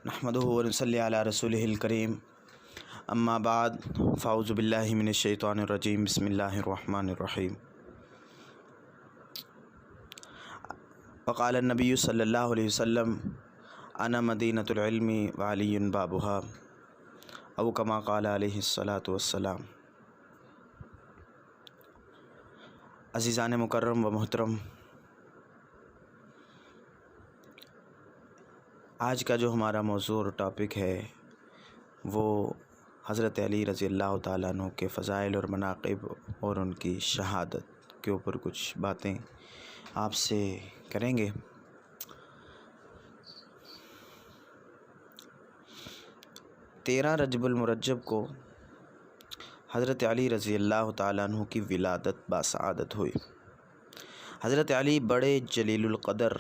نحمدہ و نصلی علی رسولہ الکریم اما بعد فاعوذ باللہ من الشیطان الرجیم بسم اللہ الرحمن الرحیم وقال النبی صلی اللہ علیہ وسلم انا مدینۃ العلم وعلی بابها او کما قال علیہ الصلاۃ والسلام۔ عزیزان مکرم و محترم، آج کا جو ہمارا موضوع اور ٹاپک ہے وہ حضرت علی رضی اللہ تعالیٰ عنہ کے فضائل اور مناقب اور ان کی شہادت کے اوپر کچھ باتیں آپ سے کریں گے۔ 13 رجب المرجب کو حضرت علی رضی اللہ تعالیٰ عنہ کی ولادت باسعادت ہوئی۔ حضرت علی بڑے جلیل القدر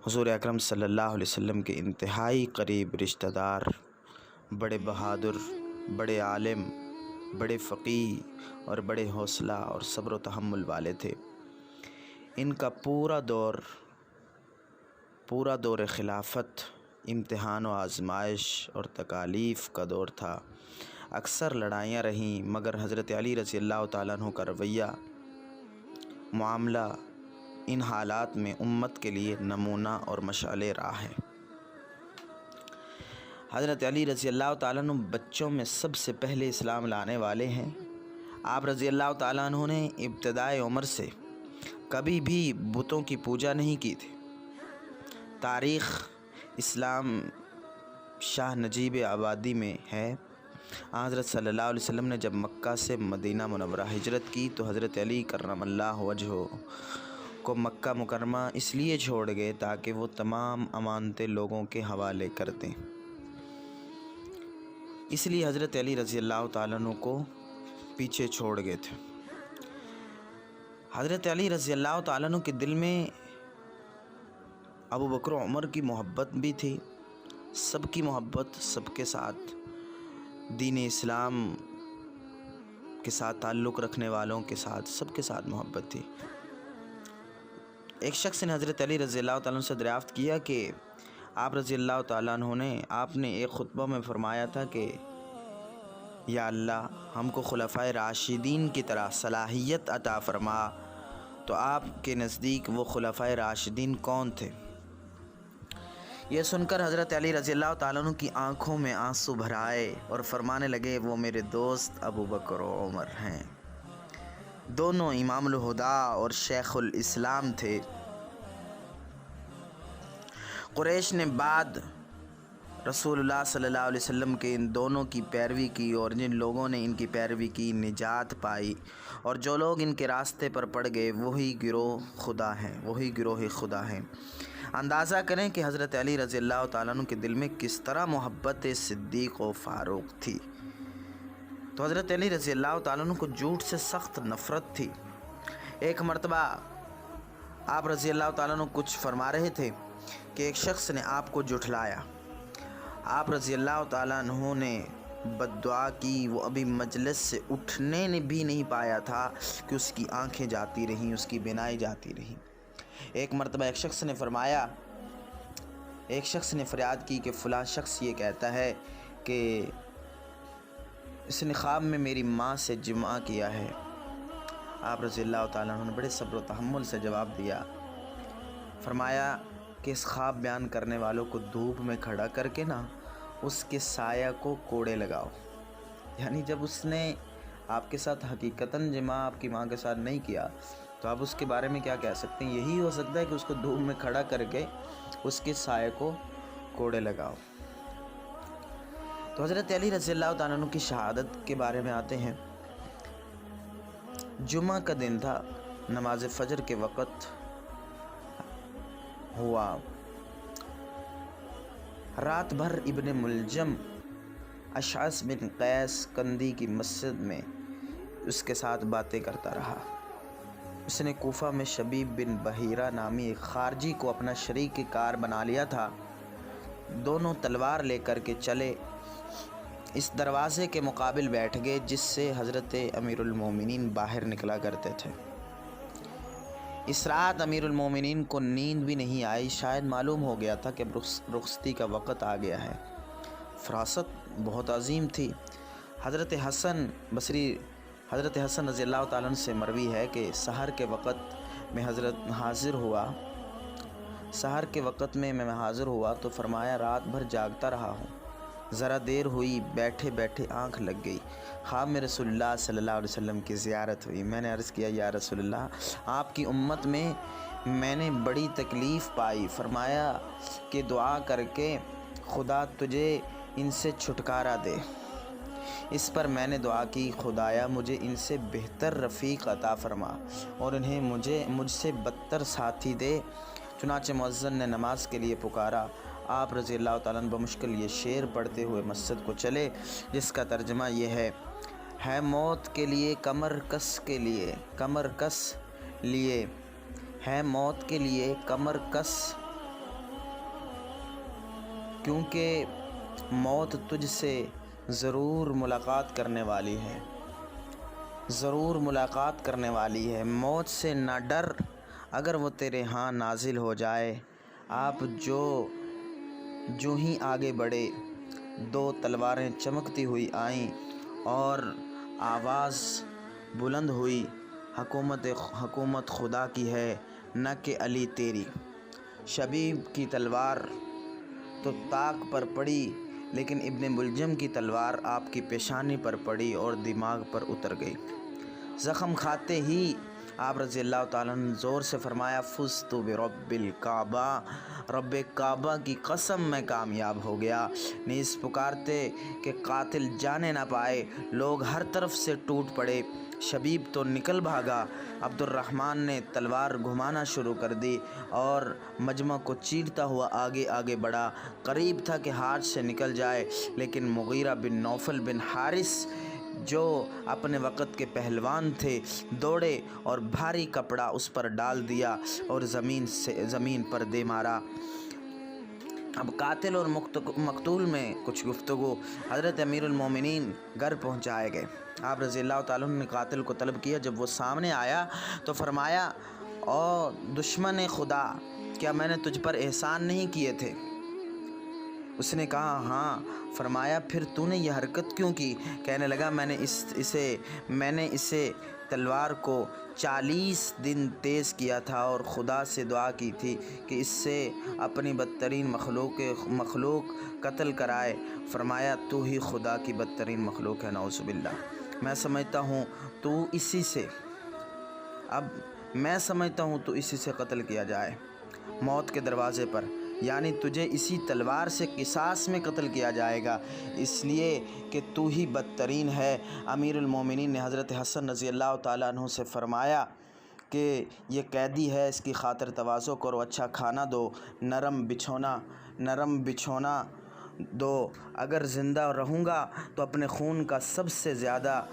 حضور اکرم صلی اللہ علیہ وسلم کے انتہائی قریب رشتہ دار، بڑے بہادر، بڑے عالم، بڑے فقیہ اور بڑے حوصلہ اور صبر و تحمل والے تھے۔ ان کا پورا دور خلافت امتحان و آزمائش اور تکالیف کا دور تھا۔ اکثر لڑائیاں رہیں، مگر حضرت علی رضی اللہ تعالیٰ عنہ کا رویہ، معاملہ ان حالات میں امت کے لیے نمونہ اور مشعل راہ ہے۔ حضرت علی رضی اللہ تعالیٰ عنہ بچوں میں سب سے پہلے اسلام لانے والے ہیں۔ آپ رضی اللہ تعالیٰ عنہ نے ابتدائے عمر سے کبھی بھی بتوں کی پوجا نہیں کی تھی۔ تاریخ اسلام شاہ نجیب آبادی میں ہے۔ حضرت صلی اللہ علیہ وسلم نے جب مکہ سے مدینہ منورہ ہجرت کی تو حضرت علی کرم اللہ وجہہ کو مکہ مکرمہ اس لیے چھوڑ گئے تاکہ وہ تمام امانتیں لوگوں کے حوالے کر دیں۔ اس لیے حضرت علی رضی اللہ تعالیٰ عنہ کو پیچھے چھوڑ گئے تھے۔ حضرت علی رضی اللہ تعالیٰ عنہ کے دل میں ابو بکر و عمر کی محبت بھی تھی، سب کی محبت، سب کے ساتھ دین اسلام کے ساتھ تعلق رکھنے والوں کے ساتھ، سب کے ساتھ محبت تھی۔ ایک شخص نے حضرت علی رضی اللہ تعالیٰ عنہ سے دریافت کیا کہ آپ رضی اللہ تعالیٰ عنہ نے آپ نے ایک خطبہ میں فرمایا تھا کہ یا اللہ ہم کو خلفائے راشدین کی طرح صلاحیت عطا فرما، تو آپ کے نزدیک وہ خلفائے راشدین کون تھے؟ یہ سن کر حضرت علی رضی اللہ تعالیٰ عنہ کی آنکھوں میں آنسو بھر آئے اور فرمانے لگے وہ میرے دوست ابو بکر و عمر ہیں۔ دونوں امام الہدا اور شیخ الاسلام تھے۔ قریش نے بعد رسول اللہ صلی اللہ علیہ وسلم کے ان دونوں کی پیروی کی، اور جن لوگوں نے ان کی پیروی کی نجات پائی، اور جو لوگ ان کے راستے پر پڑ گئے وہی گروہ خدا ہیں۔ اندازہ کریں کہ حضرت علی رضی اللہ تعالیٰ عنہ کے دل میں کس طرح محبت صدیق و فاروق تھی۔ تو حضرت علی رضی اللہ تعالیٰ عنہ کو جھوٹ سے سخت نفرت تھی۔ ایک مرتبہ آپ رضی اللہ تعالیٰ عنہ کچھ فرما رہے تھے کہ ایک شخص نے آپ کو جھٹلایا۔ آپ رضی اللہ تعالیٰ عنہ نے بد دعا کی، وہ ابھی مجلس سے اٹھنے نے بھی نہیں پایا تھا کہ اس کی آنکھیں جاتی رہیں، اس کی بینائی جاتی رہی۔ ایک مرتبہ ایک شخص نے فریاد کی کہ فلاں شخص یہ کہتا ہے کہ اس نے خواب میں میری ماں سے جمع کیا ہے۔ آپ رضی اللہ تعالیٰ عنہ نے بڑے صبر و تحمل سے جواب دیا، فرمایا کہ اس خواب بیان کرنے والوں کو دھوپ میں کھڑا کر کے اس کے سایہ کو کوڑے لگاؤ۔ یعنی جب اس نے آپ کے ساتھ حقیقتاً جمع آپ کی ماں کے ساتھ نہیں کیا تو آپ اس کے بارے میں کیا کہہ سکتے ہیں؟ یہی ہو سکتا ہے کہ اس کو دھوپ میں کھڑا کر کے اس کے سایہ کو کوڑے لگاؤ۔ تو حضرت علی رضی اللہ تعالیٰ عنہ کی شہادت کے بارے میں آتے ہیں۔ جمعہ کا دن تھا، نماز فجر کے وقت ہوا۔ رات بھر ابن ملجم اشعث بن قیس کندی کی مسجد میں اس کے ساتھ باتیں کرتا رہا۔ اس نے کوفہ میں شبیب بن بحیرہ نامی ایک خارجی کو اپنا شریک کار بنا لیا تھا۔ دونوں تلوار لے کر کے چلے، اس دروازے کے مقابل بیٹھ گئے جس سے حضرت امیر المومنین باہر نکلا کرتے تھے۔ اس رات امیر المومنین کو نیند بھی نہیں آئی، شاید معلوم ہو گیا تھا کہ رخصتی کا وقت آ گیا ہے۔ فراست بہت عظیم تھی۔ حضرت حسن بصری رضی اللہ تعالیٰ عنہ سے مروی ہے کہ سحر کے وقت میں حاضر ہوا تو فرمایا رات بھر جاگتا رہا ہوں، ذرا دیر ہوئی، بیٹھے بیٹھے آنکھ لگ گئی، خواب میں رسول اللہ صلی اللہ علیہ وسلم کی زیارت ہوئی۔ میں نے عرض کیا یا رسول اللہ، آپ کی امت میں نے بڑی تکلیف پائی، فرمایا کہ دعا کر کے خدا تجھے ان سے چھٹکارا دے۔ اس پر میں نے دعا کی، خدایا مجھے ان سے بہتر رفیق عطا فرما اور انہیں مجھ سے بدتر ساتھی دے۔ چنانچہ مؤذن نے نماز کے لیے پکارا۔ آپ رضی اللہ تعالیٰ عنہ بمشکل یہ شعر پڑھتے ہوئے مسجد کو چلے، جس کا ترجمہ یہ ہے موت کے لیے کمر کس لیے، ہے موت کے لیے کمر کس، کیونکہ موت تجھ سے ضرور ملاقات کرنے والی ہے، موت سے نہ ڈر اگر وہ تیرے ہاں نازل ہو جائے۔ آپ جو ہی آگے بڑھے، دو تلواریں چمکتی ہوئی آئیں اور آواز بلند ہوئی، حکومت خدا کی ہے نہ کہ علی تیری۔ شبیب کی تلوار تو طاق پر پڑی، لیکن ابن ملجم کی تلوار آپ کی پیشانی پر پڑی اور دماغ پر اتر گئی۔ زخم کھاتے ہی آپ رضی اللہ تعالیٰ عنہ زور سے فرمایا فزت برب الکعبہ، رب کعبہ کی قسم میں کامیاب ہو گیا۔ نیز پکارتے کہ قاتل جانے نہ پائے، لوگ ہر طرف سے ٹوٹ پڑے۔ شبیب تو نکل بھاگا، عبد الرحمن نے تلوار گھمانا شروع کر دی اور مجمع کو چیرتا ہوا آگے بڑھا، قریب تھا کہ ہاتھ سے نکل جائے، لیکن مغیرہ بن نوفل بن حارث جو اپنے وقت کے پہلوان تھے، دوڑے اور بھاری کپڑا اس پر ڈال دیا اور زمین پر دے مارا۔ اب قاتل اور مقتول میں کچھ گفتگو۔ حضرت امیر المومنین گھر پہنچائے گئے۔ آپ رضی اللہ تعالیٰ عنہ نے قاتل کو طلب کیا۔ جب وہ سامنے آیا تو فرمایا او دشمن خدا، کیا میں نے تجھ پر احسان نہیں کیے تھے؟ اس نے کہا ہاں۔ فرمایا پھر تو نے یہ حرکت کیوں کی؟ کہنے لگا میں نے اسے تلوار کو 40 دن تیز کیا تھا اور خدا سے دعا کی تھی کہ اس سے اپنی بدترین مخلوق قتل کرائے۔ فرمایا تو ہی خدا کی بدترین مخلوق ہے، نعوذ باللہ۔ میں سمجھتا ہوں تو اسی سے قتل کیا جائے موت کے دروازے پر، یعنی تجھے اسی تلوار سے قصاص میں قتل کیا جائے گا، اس لیے کہ تو ہی بدترین ہے۔ امیر المومنین نے حضرت حسن رضی اللہ تعالیٰ عنہ سے فرمایا کہ یہ قیدی ہے، اس کی خاطر تواضع کرو، اچھا کھانا دو، نرم بچھونا دو، اگر زندہ رہوں گا تو اپنے خون کا سب سے زیادہ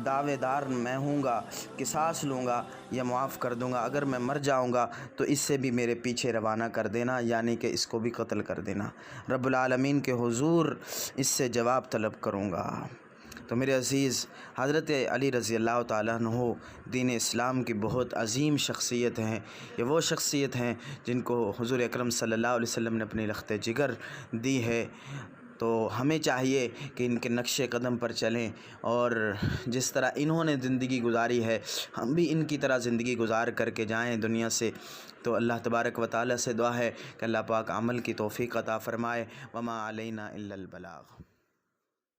دعوے دار میں ہوں گا، قصاص لوں گا یا معاف کر دوں گا، اگر میں مر جاؤں گا تو اس سے بھی میرے پیچھے روانہ کر دینا، یعنی کہ اس کو بھی قتل کر دینا، رب العالمین کے حضور اس سے جواب طلب کروں گا۔ تو میرے عزیز، حضرت علی رضی اللہ تعالیٰ عنہ دین اسلام کی بہت عظیم شخصیت ہیں۔ یہ وہ شخصیت ہیں جن کو حضور اکرم صلی اللہ علیہ وسلم نے اپنی لخت جگر دی ہے۔ تو ہمیں چاہیے کہ ان کے نقش قدم پر چلیں اور جس طرح انہوں نے زندگی گزاری ہے ہم بھی ان کی طرح زندگی گزار کر کے جائیں دنیا سے۔ تو اللہ تبارک و تعالیٰ سے دعا ہے کہ اللہ پاک عمل کی توفیق عطا فرمائے۔ وما علینا الا البلاغ۔